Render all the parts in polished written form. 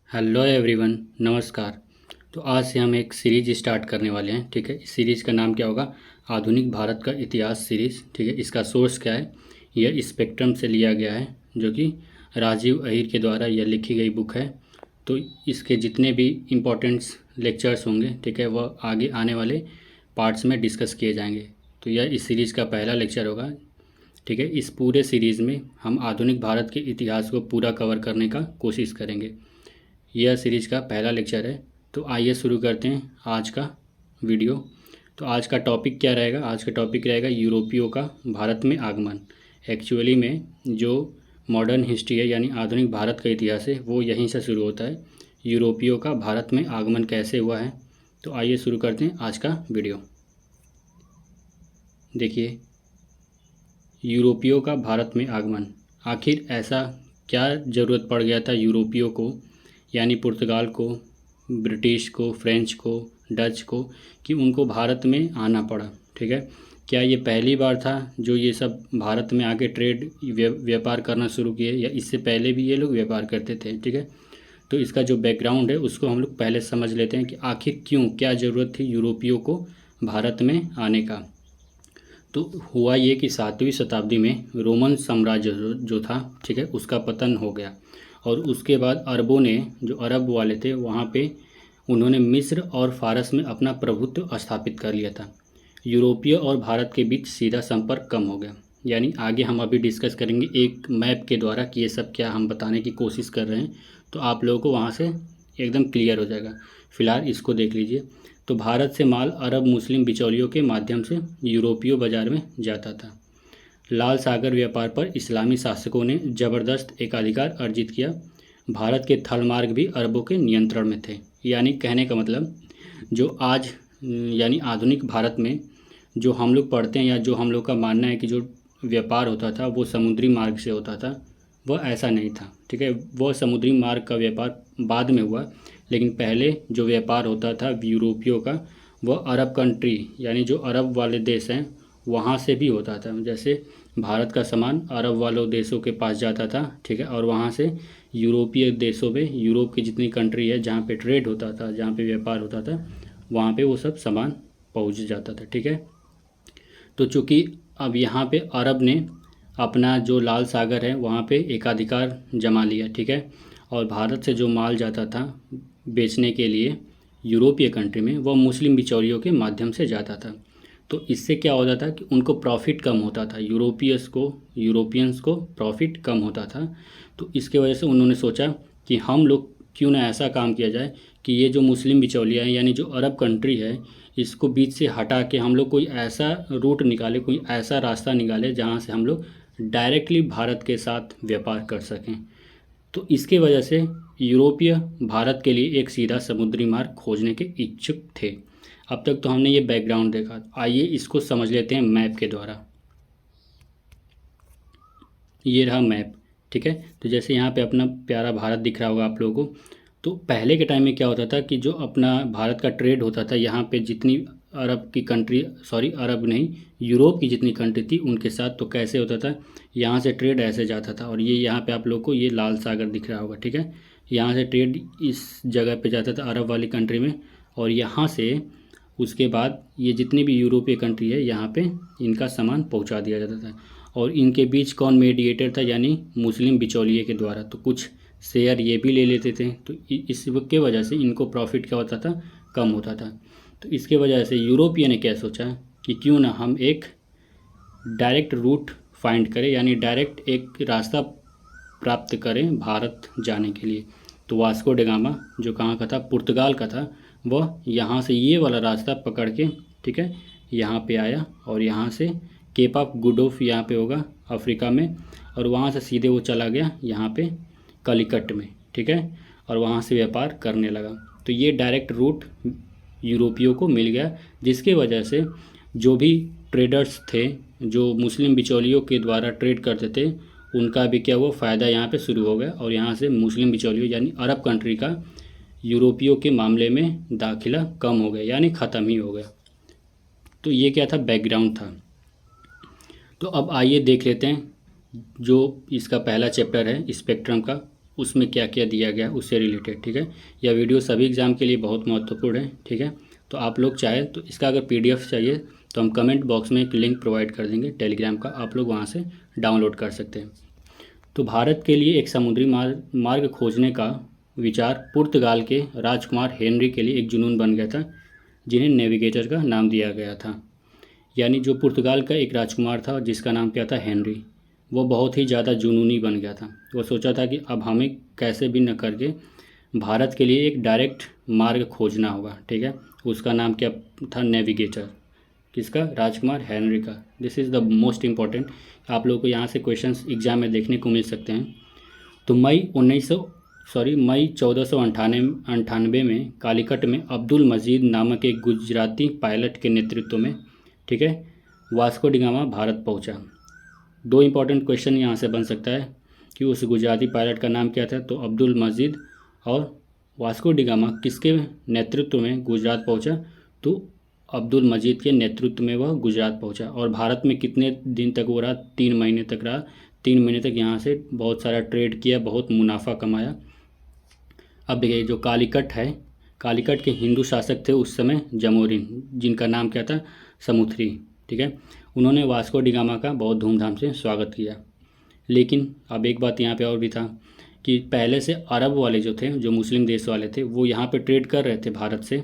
Hello everyone, नमस्कार। तो आज से हम एक सीरीज स्टार्ट करने वाले हैं। ठीक है, इस सीरीज़ का नाम क्या होगा? आधुनिक भारत का इतिहास सीरीज़। ठीक है, इसका सोर्स क्या है? यह स्पेक्ट्रम से लिया गया है, जो कि राजीव अहीर के द्वारा यह लिखी गई बुक है। तो इसके जितने भी इम्पोर्टेंट्स लेक्चर्स होंगे, ठीक है, वह आगे आने वाले पार्ट्स में डिस्कस किए जाएंगे। तो यह इस सीरीज़ का पहला लेक्चर होगा। ठीक है, इस पूरे सीरीज़ में हम आधुनिक भारत के इतिहास को पूरा कवर करने का कोशिश करेंगे। यह सीरीज़ का पहला लेक्चर है। तो आइए शुरू करते हैं आज का वीडियो। तो आज का टॉपिक क्या रहेगा? आज का टॉपिक रहेगा यूरोपियों का भारत में आगमन। एक्चुअली में जो मॉडर्न हिस्ट्री है, यानी आधुनिक भारत का इतिहास है, वो यहीं से शुरू होता है। यूरोपियों का भारत में आगमन कैसे हुआ है? तो आइए शुरू करते हैं आज का वीडियो। देखिए, यूरोपियों का भारत में आगमन। आखिर ऐसा क्या ज़रूरत पड़ गया था यूरोपियों को, यानी पुर्तगाल को, ब्रिटिश को, फ्रेंच को, डच को, कि उनको भारत में आना पड़ा? ठीक है, क्या ये पहली बार था जो ये सब भारत में आके ट्रेड व्यापार करना शुरू किए, या इससे पहले भी ये लोग व्यापार करते थे? ठीक है, तो इसका जो बैकग्राउंड है उसको हम लोग पहले समझ लेते हैं कि आखिर क्यों, क्या ज़रूरत थी यूरोपियों को भारत में आने का। तो हुआ ये कि 7वीं शताब्दी में रोमन साम्राज्य जो था, ठीक है, उसका पतन हो गया। और उसके बाद अरबों ने, जो अरब वाले थे वहाँ पे, उन्होंने मिस्र और फारस में अपना प्रभुत्व स्थापित कर लिया था। यूरोपीय और भारत के बीच सीधा संपर्क कम हो गया। यानी आगे हम अभी डिस्कस करेंगे एक मैप के द्वारा कि ये सब क्या हम बताने की कोशिश कर रहे हैं, तो आप लोगों को वहाँ से एकदम क्लियर हो जाएगा। फिलहाल इसको देख लीजिए। तो भारत से माल अरब मुस्लिम बिचौलियों के माध्यम से यूरोपीय बाजार में जाता था। लाल सागर व्यापार पर इस्लामी शासकों ने ज़बरदस्त एकाधिकार अर्जित किया। भारत के थल मार्ग भी अरबों के नियंत्रण में थे। यानी कहने का मतलब, जो आज यानी आधुनिक भारत में जो हम लोग पढ़ते हैं, या जो हम लोग का मानना है कि जो व्यापार होता था वो समुद्री मार्ग से होता था, वह ऐसा नहीं था। ठीक है, वह समुद्री मार्ग का व्यापार बाद में हुआ, लेकिन पहले जो व्यापार होता था यूरोपियों का, वह अरब कंट्री, यानी जो अरब वाले देश हैं वहाँ से भी होता था। जैसे भारत का सामान अरब वालों देशों के पास जाता था, ठीक है, और वहाँ से यूरोपीय देशों में, यूरोप की जितनी कंट्री है जहाँ पे ट्रेड होता था, जहाँ पे व्यापार होता था, वहाँ पे वो सब सामान पहुँच जाता था। ठीक है, तो चूँकि अब यहाँ पे अरब ने अपना जो लाल सागर है वहाँ पे एकाधिकार जमा लिया, ठीक है, और भारत से जो माल जाता था बेचने के लिए यूरोपीय कंट्री में, वह मुस्लिम बिचौलियों के माध्यम से जाता था। तो इससे क्या होता था कि उनको प्रॉफिट कम होता था, यूरोपियंस को प्रॉफिट कम होता था। तो इसके वजह से उन्होंने सोचा कि हम लोग क्यों ना ऐसा काम किया जाए कि ये जो मुस्लिम बिचौलिया है, यानी जो अरब कंट्री है, इसको बीच से हटा के हम लोग कोई ऐसा रूट निकाले, कोई ऐसा रास्ता निकाले जहाँ से हम लोग डायरेक्टली भारत के साथ व्यापार कर सकें। तो इसके वजह से यूरोपीय भारत के लिए एक सीधा समुद्री मार्ग खोजने के इच्छुक थे। अब तक तो हमने ये बैकग्राउंड देखा, आइए इसको समझ लेते हैं मैप के द्वारा। ये रहा मैप, ठीक है। तो जैसे यहाँ पे अपना प्यारा भारत दिख रहा होगा आप लोगों को। तो पहले के टाइम में क्या होता था कि जो अपना भारत का ट्रेड होता था, यहाँ पे जितनी अरब की कंट्री, सॉरी अरब नहीं, यूरोप की जितनी कंट्री थी उनके साथ, तो कैसे होता था, यहाँ से ट्रेड ऐसे जाता था। और ये यहाँ पे आप लोग को ये लाल सागर दिख रहा होगा, ठीक है। यहाँ से ट्रेड इस जगह पे जाता था अरब वाली कंट्री में, और यहाँ से उसके बाद ये जितनी भी यूरोपीय कंट्री है यहाँ पे इनका सामान पहुँचा दिया जाता था। और इनके बीच कौन मीडिएटर था, यानी मुस्लिम बिचौलिए के द्वारा। तो कुछ शेयर ये भी ले लेते थे, तो इसके वजह से इनको प्रॉफिट क्या होता था, कम होता था। तो इसके वजह से यूरोपियन ने क्या सोचा कि क्यों ना हम एक डायरेक्ट रूट फाइंड करें, यानी डायरेक्ट एक रास्ता प्राप्त करें भारत जाने के लिए। तो वास्को ड गामा जो कहाँ का था, पुर्तगाल का था, वह यहाँ से ये वाला रास्ता पकड़ के, ठीक है, यहाँ पे आया, और यहाँ से केप ऑफ गुड होप यहाँ पे होगा अफ्रीका में, और वहाँ से सीधे वो चला गया यहाँ पे कलिकट में, ठीक है, और वहाँ से व्यापार करने लगा। तो ये डायरेक्ट रूट यूरोपियों को मिल गया, जिसके वजह से जो भी ट्रेडर्स थे, जो मुस्लिम बिचौलियों के द्वारा ट्रेड करते थे, उनका भी क्या हुआ, फ़ायदा यहाँ पे शुरू हो गया। और यहाँ से मुस्लिम बिचौलियों यानी अरब कंट्री का यूरोपियों के मामले में दाखिला कम हो गया, यानी ख़त्म ही हो गया। तो ये क्या था, बैकग्राउंड था। तो अब आइए देख लेते हैं जो इसका पहला चैप्टर है स्पेक्ट्रम का, उसमें क्या क्या दिया गया उससे रिलेटेड, ठीक है। यह वीडियो सभी एग्ज़ाम के लिए बहुत महत्वपूर्ण है, ठीक है। तो आप लोग चाहे तो इसका अगर PDF चाहिए तो हम कमेंट बॉक्स में एक लिंक प्रोवाइड कर देंगे टेलीग्राम का, आप लोग वहाँ से डाउनलोड कर सकते हैं। तो भारत के लिए एक समुद्री मार्ग खोजने का विचार पुर्तगाल के राजकुमार हेनरी के लिए एक जुनून बन गया था, जिन्हें नेविगेटर का नाम दिया गया था। यानी जो पुर्तगाल का एक राजकुमार था जिसका नाम क्या था, हेनरी, वो बहुत ही ज़्यादा जुनूनी बन गया था। वो सोचा था कि अब हमें कैसे भी न करके भारत के लिए एक डायरेक्ट मार्ग खोजना होगा, ठीक है। उसका नाम क्या था, नेविगेटर। किसका, राजकुमार हेनरी का। This is the most important, आप लोगों को यहाँ से क्वेश्चंस एग्जाम में देखने को मिल सकते हैं। तो मई 1498 में कालीकट में अब्दुल मजीद नामक एक गुजराती पायलट के नेतृत्व में, ठीक है, वास्को डिगामा भारत पहुंचा। दो इम्पॉर्टेंट क्वेश्चन यहाँ से बन सकता है कि उस गुजराती पायलट का नाम क्या था, तो अब्दुल मजीद, और वास्को डिगामा किसके नेतृत्व में गुजरात पहुंचा, तो अब्दुल मजीद के नेतृत्व में वह गुजरात पहुंचा। और भारत में कितने दिन तक वो रहा, 3 महीने तक रहा। 3 महीने तक यहाँ से बहुत सारा ट्रेड किया, बहुत मुनाफा कमाया। अब देखिए जो कालीकट है, कालीकट के हिंदू शासक थे उस समय जमोरिन, जिनका नाम क्या था, समुथरी, ठीक है। उन्होंने वास्को डिगामा का बहुत धूमधाम से स्वागत किया। लेकिन अब एक बात यहाँ पे और भी था कि पहले से अरब वाले जो थे, जो मुस्लिम देश वाले थे, वो यहाँ पे ट्रेड कर रहे थे भारत से।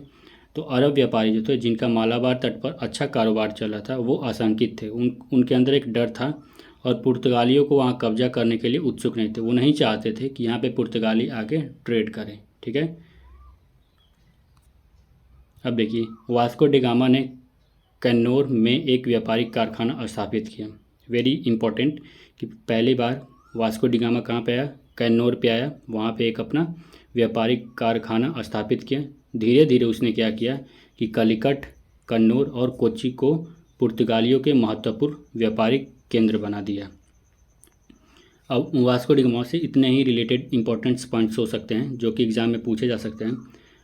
तो अरब व्यापारी जो थे, जिनका मालाबार तट पर अच्छा कारोबार चल रहा था, वो आशंकित थे। उनके अंदर एक डर था और पुर्तगालियों को वहाँ कब्जा करने के लिए उत्सुक नहीं थे। वो नहीं चाहते थे कि यहाँ पे पुर्तगाली आके ट्रेड करें, ठीक है। अब देखिए वास्को डिगामा ने कन्नौर में एक व्यापारिक कारखाना स्थापित किया। वेरी इंपॉर्टेंट कि पहली बार वास्को डिगामा कहाँ पे आया, कन्नौर पे आया, वहाँ पे एक अपना व्यापारिक कारखाना स्थापित किया। धीरे धीरे उसने क्या किया कि कालीकट, कन्नौर और कोच्चि को पुर्तगालियों के महत्वपूर्ण व्यापारिक केंद्र बना दिया। अब वास्को डिगामा से इतने ही रिलेटेड इंपॉर्टेंट पॉइंट्स हो सकते हैं जो कि एग्ज़ाम में पूछे जा सकते हैं।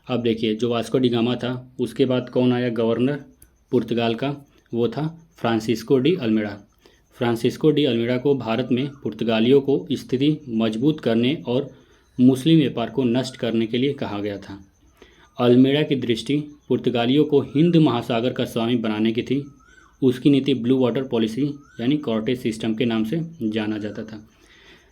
अब देखिए जो वास्को डिगामा था, उसके बाद कौन आया गवर्नर पुर्तगाल का, वो था Francisco de Almeida. Francisco de Almeida को भारत में पुर्तगालियों को स्थिति मजबूत करने और मुस्लिम व्यापार को नष्ट करने के लिए कहा गया था। अल्मेडा की दृष्टि पुर्तगालियों को हिंद महासागर का स्वामी बनाने की थी। उसकी नीति ब्लू वाटर पॉलिसी यानी कॉर्टेज सिस्टम के नाम से जाना जाता था।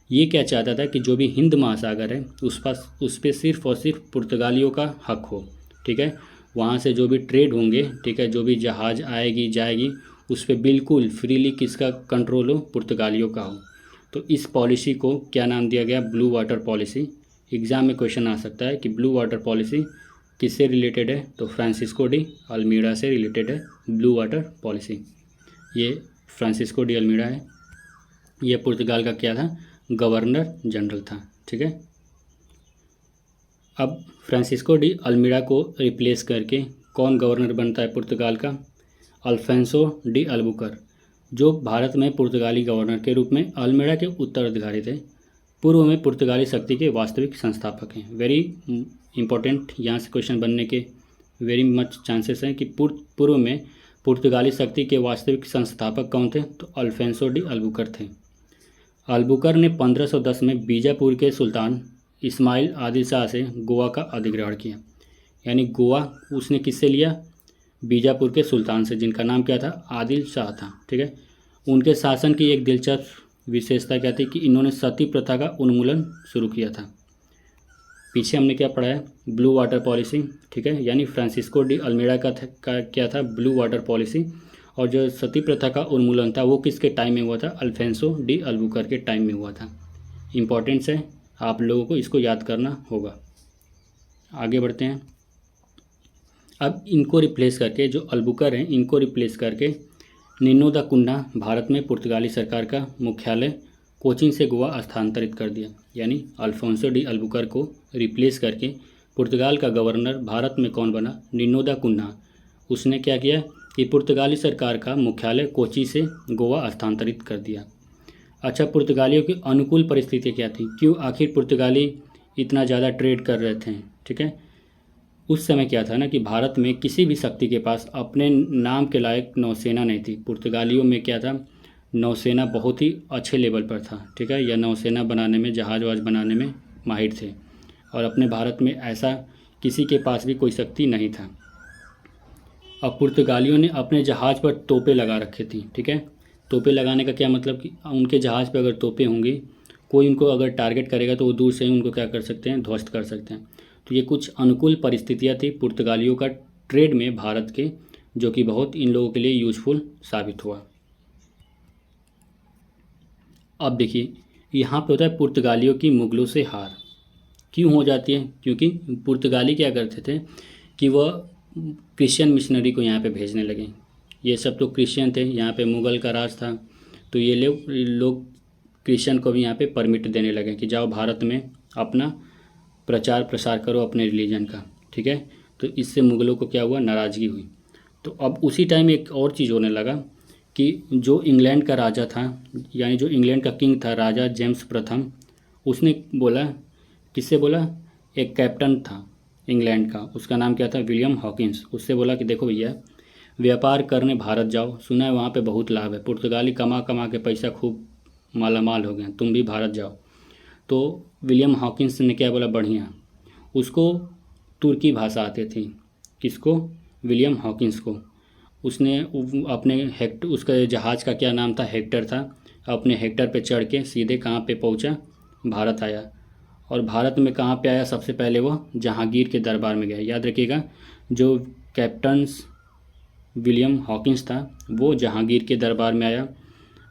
ये क्या चाहता था कि जो भी हिंद महासागर है उस पर सिर्फ और सिर्फ पुर्तगालियों का हक हो, ठीक है। वहाँ से जो भी ट्रेड होंगे, ठीक है, जो भी जहाज़ आएगी जाएगी, उस पर बिल्कुल फ्रीली किसका कंट्रोल हो, पुर्तगालियों का हो। तो इस पॉलिसी को क्या नाम दिया गया, ब्लू वाटर पॉलिसी। एग्ज़ाम में क्वेश्चन आ सकता है कि ब्लू वाटर पॉलिसी किससे रिलेटेड है, तो फ्रांसिस्को डी अल्मीडा से रिलेटेड है ब्लू वाटर पॉलिसी। ये फ्रांसिस्को डी अल्मीडा है, ये पुर्तगाल का क्या था, गवर्नर जनरल था, ठीक है। अब फ्रांसिस्को डी अल्मीडा को रिप्लेस करके कौन गवर्नर बनता है पुर्तगाल का, अल्फेंसो डी अल्बुकर, जो भारत में पुर्तगाली गवर्नर के रूप में अल्मीडा के उत्तराधिकारी थे। पूर्व में पुर्तगाली शक्ति के वास्तविक संस्थापक हैं। वेरी इंपॉर्टेंट, यहाँ से क्वेश्चन बनने के वेरी मच चांसेस हैं कि पूर्व में पुर्तगाली शक्ति के वास्तविक संस्थापक कौन थे, तो अल्फेंसो डी अल्बुकर थे। अल्बुकर ने 1510 में बीजापुर के सुल्तान इस्माइल आदिल शाह से गोवा का अधिग्रहण किया। यानी गोवा उसने किससे लिया, बीजापुर के सुल्तान से, जिनका नाम क्या था, आदिल शाह था, ठीक है। उनके शासन की एक दिलचस्प विशेषता क्या थी कि इन्होंने सती प्रथा का उन्मूलन शुरू किया था। पीछे हमने क्या पढ़ा है, ब्लू वाटर पॉलिसी, ठीक है। यानी फ्रांसिस्को डी अल्मीडा का क्या था, ब्लू वाटर पॉलिसी। और जो सती प्रथा का उन्मूलन था वो किसके टाइम में हुआ था, अल्फेंसो डी अल्बुकर के टाइम में हुआ था। इम्पॉर्टेंस है, आप लोगों को इसको याद करना होगा। आगे बढ़ते हैं। अब इनको रिप्लेस करके, जो अल्बुकर हैं इनको रिप्लेस करके निन्नो दा कुन्ना भारत में पुर्तगाली सरकार का मुख्यालय कोचीन से गोवा स्थानांतरित कर दिया। यानी अल्फोंसो डी अल्बुकर को रिप्लेस करके पुर्तगाल का गवर्नर भारत में कौन बना, निन्नो दा कुन्ना। उसने क्या किया कि पुर्तगाली सरकार का मुख्यालय कोची से गोवा स्थानांतरित कर दिया। अच्छा, पुर्तगालियों की अनुकूल परिस्थितियाँ क्या थी, क्यों आखिर पुर्तगाली इतना ज़्यादा ट्रेड कर रहे थे, ठीक है। उस समय क्या था ना कि भारत में किसी भी शक्ति के पास अपने नाम के लायक नौसेना नहीं थी। पुर्तगालियों में क्या था, नौसेना बहुत ही अच्छे लेवल पर था, ठीक है। यह नौसेना बनाने में, जहाज वहाज बनाने में माहिर थे और अपने भारत में ऐसा किसी के पास भी कोई शक्ति नहीं था। अब पुर्तगालियों ने अपने जहाज़ पर तोपें लगा रखी थी, ठीक है। तोपें लगाने का क्या मतलब कि उनके जहाज़ पर अगर तोपें होंगी, कोई उनको अगर टारगेट करेगा तो वो दूर से ही उनको क्या कर सकते हैं, ध्वस्त कर सकते हैं। तो ये कुछ अनुकूल परिस्थितियाँ थी पुर्तगालियों का ट्रेड में भारत के, जो कि बहुत इन लोगों के लिए यूज़फुल साबित हुआ। अब देखिए यहाँ पे होता है पुर्तगालियों की मुगलों से हार क्यों हो जाती है, क्योंकि पुर्तगाली क्या करते थे कि वह क्रिश्चियन मिशनरी को यहाँ पे भेजने लगे। ये सब तो क्रिश्चियन थे, यहाँ पे मुग़ल का राज था, तो ये लोग क्रिश्चियन को भी यहाँ पे परमिट देने लगे कि जाओ भारत में अपना प्रचार प्रसार करो अपने रिलीजन का, ठीक है। तो इससे मुग़लों को क्या हुआ, नाराज़गी हुई। तो अब उसी टाइम एक और चीज़ होने लगा कि जो इंग्लैंड का राजा था, यानी जो इंग्लैंड का किंग था, राजा जेम्स प्रथम, उसने बोला, किससे बोला, एक कैप्टन था इंग्लैंड का, उसका नाम क्या था, विलियम हॉकिंस। उससे बोला कि देखो भैया, व्यापार करने भारत जाओ, सुना है वहाँ पे बहुत लाभ है, पुर्तगाली कमा कमा के पैसा खूब मालामाल हो गए, तुम भी भारत जाओ। तो विलियम हॉकिंस ने क्या बोला, बढ़िया। उसको तुर्की भाषा आती थी, किसको, विलियम हॉकिंस को। उसने अपने उसका जहाज़ का क्या नाम था, हेक्टर था। अपने हेक्टर पे चढ़ के सीधे कहाँ पे पहुँचा, भारत आया। और भारत में कहाँ पे आया, सबसे पहले वो जहांगीर के दरबार में गया। याद रखिएगा, जो कैप्टन विलियम हॉकिंस था वो जहांगीर के दरबार में आया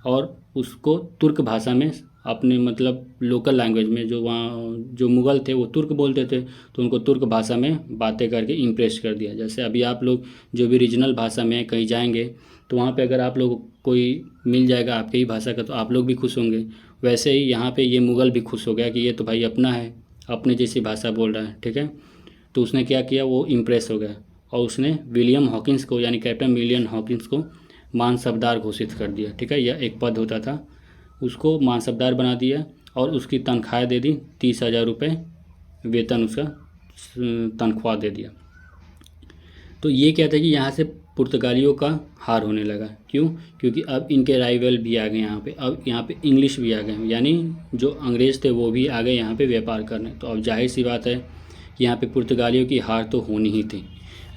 और उसको तुर्क भाषा में, अपने मतलब लोकल लैंग्वेज में, जो वहाँ जो मुग़ल थे वो तुर्क बोलते थे, तो उनको तुर्क भाषा में बातें करके इम्प्रेस कर दिया। जैसे अभी आप लोग जो भी रीजनल भाषा में कहीं जाएंगे तो वहाँ पे अगर आप लोग कोई मिल जाएगा आपके ही भाषा का तो आप लोग भी खुश होंगे। वैसे ही यहाँ पे ये मुग़ल भी खुश हो गया कि ये तो भाई अपना है, अपने जैसी भाषा बोल रहा है, ठीक है। तो उसने क्या किया, वो इम्प्रेस हो गया और उसने विलियम हॉकिंस को, यानी कैप्टन विलियम हॉकिंस को मानसबदार घोषित कर दिया, ठीक है। यह एक पद होता था, उसको मानसबदार बना दिया और उसकी तनख्वाह दे दी, 30,000 रुपये वेतन, उसका तनख्वाह दे दिया। तो ये क्या था कि यहाँ से पुर्तगालियों का हार होने लगा। क्यों, क्योंकि अब इनके राइवल भी आ गए यहाँ पे, अब यहाँ पे इंग्लिश भी आ गए, यानी जो अंग्रेज़ थे वो भी आ गए यहाँ पे व्यापार करने। तो अब जाहिर सी बात है कि यहाँ पे पुर्तगालियों की हार तो होनी ही थी।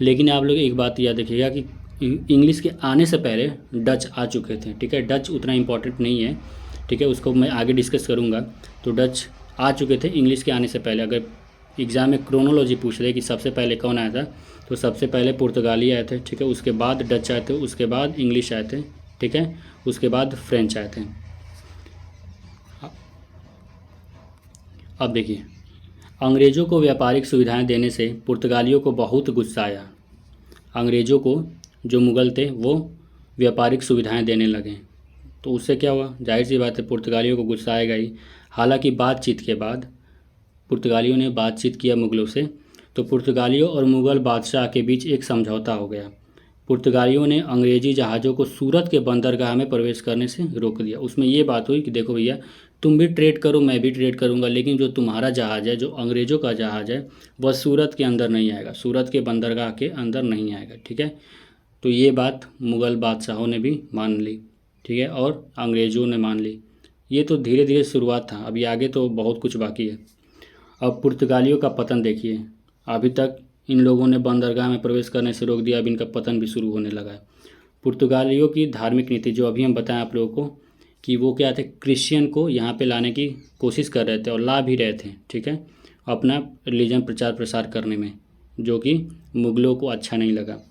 लेकिन आप लोग एक बात याद रखिएगा कि इंग्लिश के आने से पहले डच आ चुके थे, ठीक है। डच उतना इम्पोर्टेंट नहीं है, ठीक है, उसको मैं आगे डिस्कस करूँगा। तो डच आ चुके थे इंग्लिश के आने से पहले। अगर एग्ज़ाम में क्रोनोलॉजी पूछ रहे कि सबसे पहले कौन आया था, तो सबसे पहले पुर्तगाली आए थे, ठीक है, उसके बाद डच आए थे, उसके बाद इंग्लिश आए थे, ठीक है, उसके बाद फ्रेंच आए थे। अब देखिए, अंग्रेज़ों को व्यापारिक सुविधाएं देने से पुर्तगालियों को बहुत गुस्सा आया। अंग्रेज़ों को, जो मुग़ल थे, वो व्यापारिक सुविधाएं देने लगे, तो उससे क्या हुआ, जाहिर सी बात है पुर्तगालियों को गुस्सा आएगा ही। हालांकि बातचीत के बाद पुर्तगालियों ने बातचीत किया मुग़लों से, तो पुर्तगालियों और मुग़ल बादशाह के बीच एक समझौता हो गया। पुर्तगालियों ने अंग्रेज़ी जहाज़ों को सूरत के बंदरगाह में प्रवेश करने से रोक दिया। उसमें ये बात हुई कि देखो भैया, तुम भी ट्रेड करो, मैं भी ट्रेड करूँगा, लेकिन जो तुम्हारा जहाज़ है, जो अंग्रेज़ों का जहाज़ है, वह सूरत के अंदर नहीं आएगा, सूरत के बंदरगाह के अंदर नहीं आएगा, ठीक है। तो ये बात मुग़ल बादशाहों ने भी मान ली, ठीक है, और अंग्रेज़ों ने मान ली। ये तो धीरे धीरे शुरुआत था, अभी आगे तो बहुत कुछ बाकी है। अब पुर्तगालियों का पतन देखिए, अभी तक इन लोगों ने बंदरगाह में प्रवेश करने से रोक दिया, अब इनका पतन भी शुरू होने लगा है। पुर्तगालियों की धार्मिक नीति, जो अभी हम बताएं आप लोगों को, कि वो क्या थे, क्रिश्चियन को यहाँ पे लाने की कोशिश कर रहे थे और ला भी रहे थे, ठीक है, अपना रिलीजन प्रचार प्रसार करने में, जो कि मुग़लों को अच्छा नहीं लगा।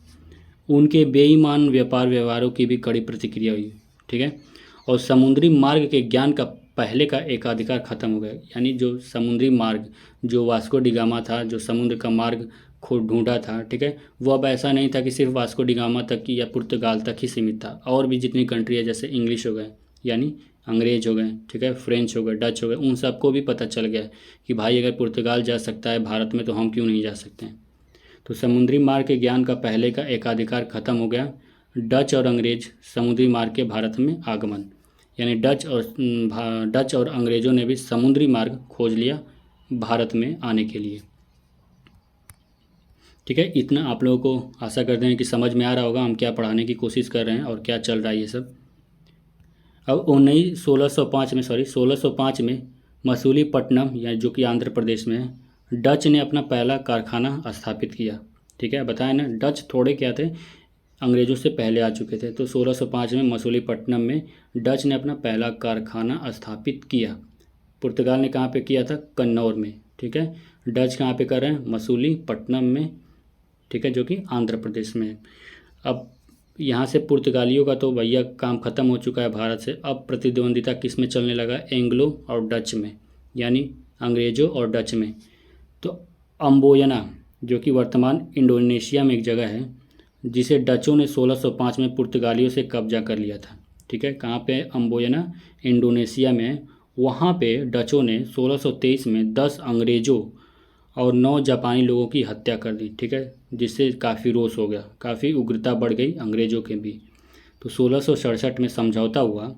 उनके बेईमान व्यापार व्यवहारों की भी कड़ी प्रतिक्रिया हुई, ठीक है। और समुद्री मार्ग के ज्ञान का पहले का एकाधिकार ख़त्म हो गया, यानी जो समुद्री मार्ग, जो वास्को डिगामा था, जो समुद्र का मार्ग खो ढूंढा था, ठीक है, वो अब ऐसा नहीं था कि सिर्फ वास्को डिगामा तक की या पुर्तगाल तक ही सीमित था। और भी जितनी कंट्री है, जैसे इंग्लिश हो गए, यानी अंग्रेज़ हो गए, ठीक है, फ्रेंच हो गए, डच हो गए, उन सबको भी पता चल गया कि भाई अगर पुर्तगाल जा सकता है भारत में, तो हम क्यों नहीं जा सकते हैं। तो समुद्री मार्ग के ज्ञान का पहले का एकाधिकार खत्म हो गया। डच और अंग्रेज समुद्री मार्ग के भारत में आगमन, यानी डच और अंग्रेज़ों ने भी समुद्री मार्ग खोज लिया भारत में आने के लिए, ठीक है। इतना आप लोगों को आशा करते हैं कि समझ में आ रहा होगा हम क्या पढ़ाने की कोशिश कर रहे हैं और क्या चल रहा है ये सब। अब 1605 में मसूलीपट्टनम या जो कि आंध्र प्रदेश में है, डच ने अपना पहला कारखाना स्थापित किया। ठीक है, बताया ना, डच थोड़े क्या थे, अंग्रेज़ों से पहले आ चुके थे। तो 1605 में मसूलीपट्टनम में डच ने अपना पहला कारखाना स्थापित किया। पुर्तगाल ने कहाँ पे किया था? कन्नौर में। ठीक है, डच कहाँ पे कर रहे हैं? मसूलीपट्टनम में। ठीक है, जो कि आंध्र प्रदेश में है। अब यहाँ से पुर्तगालियों का तो भैया काम ख़त्म हो चुका है भारत से। अब प्रतिद्वंदिता किस में चलने लगा? एंग्लो और डच में, यानी अंग्रेज़ों और डच में। तो अम्बोयना जो कि वर्तमान इंडोनेशिया में एक जगह है, जिसे डचों ने 1605 में पुर्तगालियों से कब्जा कर लिया था। ठीक है, कहाँ पे? अम्बोयना इंडोनेशिया में है। वहाँ पे डचों ने 1623 में 10 अंग्रेज़ों और 9 जापानी लोगों की हत्या कर दी। ठीक है, जिससे काफ़ी रोष हो गया, काफ़ी उग्रता बढ़ गई अंग्रेज़ों के भी। तो 1667 में समझौता हुआ,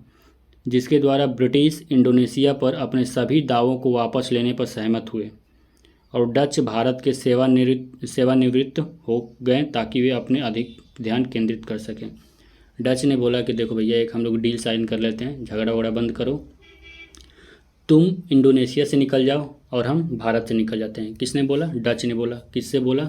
जिसके द्वारा ब्रिटिश इंडोनेशिया पर अपने सभी दावों को वापस लेने पर सहमत हुए और डच भारत के सेवानिवृत्त हो गए ताकि वे अपने अधिक ध्यान केंद्रित कर सकें। डच ने बोला कि देखो भैया, एक हम लोग डील साइन कर लेते हैं, झगड़ा वगड़ा बंद करो, तुम इंडोनेशिया से निकल जाओ और हम भारत से निकल जाते हैं। किसने बोला? डच ने बोला। किससे बोला?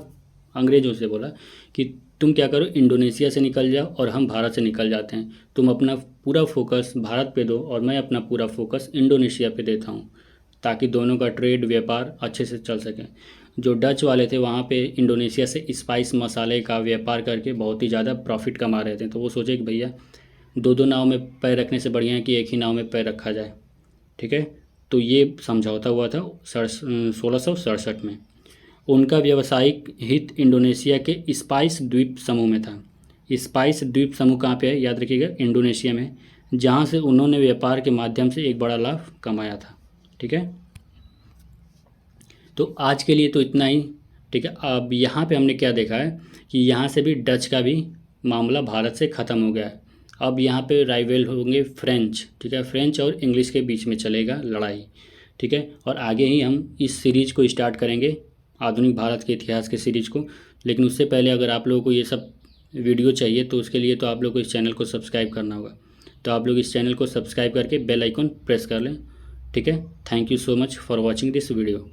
अंग्रेज़ों से बोला कि तुम क्या करो, इंडोनेशिया से निकल जाओ और हम भारत से निकल जाते हैं। तुम अपना पूरा फोकस भारत पे दो और मैं अपना पूरा फोकस इंडोनेशिया पे देता हूँ, ताकि दोनों का ट्रेड व्यापार अच्छे से चल सके। जो डच वाले थे वहाँ पे इंडोनेशिया से स्पाइस मसाले का व्यापार करके बहुत ही ज़्यादा प्रॉफिट कमा रहे थे। तो वो सोचे कि भैया, दो दो नाव में पैर रखने से बढ़िया है कि एक ही नाव में पैर रखा जाए। ठीक है, तो ये समझौता हुआ था 1667 में। उनका व्यावसायिक हित इंडोनेशिया के स्पाइस द्वीप समूह में था। स्पाइस द्वीप समूह कहाँ पे है? याद रखिएगा, इंडोनेशिया में, जहाँ से उन्होंने व्यापार के माध्यम से एक बड़ा लाभ कमाया था। ठीक है, तो आज के लिए तो इतना ही। ठीक है, अब यहाँ पे हमने क्या देखा है कि यहाँ से भी डच का भी मामला भारत से ख़त्म हो गया है। अब यहाँ पे राइवल होंगे फ्रेंच। ठीक है, फ्रेंच और इंग्लिश के बीच में चलेगा लड़ाई। ठीक है, और आगे ही हम इस सीरीज़ को स्टार्ट करेंगे, आधुनिक भारत के इतिहास के सीरीज़ को। लेकिन उससे पहले अगर आप लोगों को ये सब वीडियो चाहिए तो उसके लिए तो आप लोग को इस चैनल को सब्सक्राइब करना होगा। तो आप लोग इस चैनल को सब्सक्राइब करके बेल आइकन प्रेस कर लें। ठीक है, thank you so much for watching this video.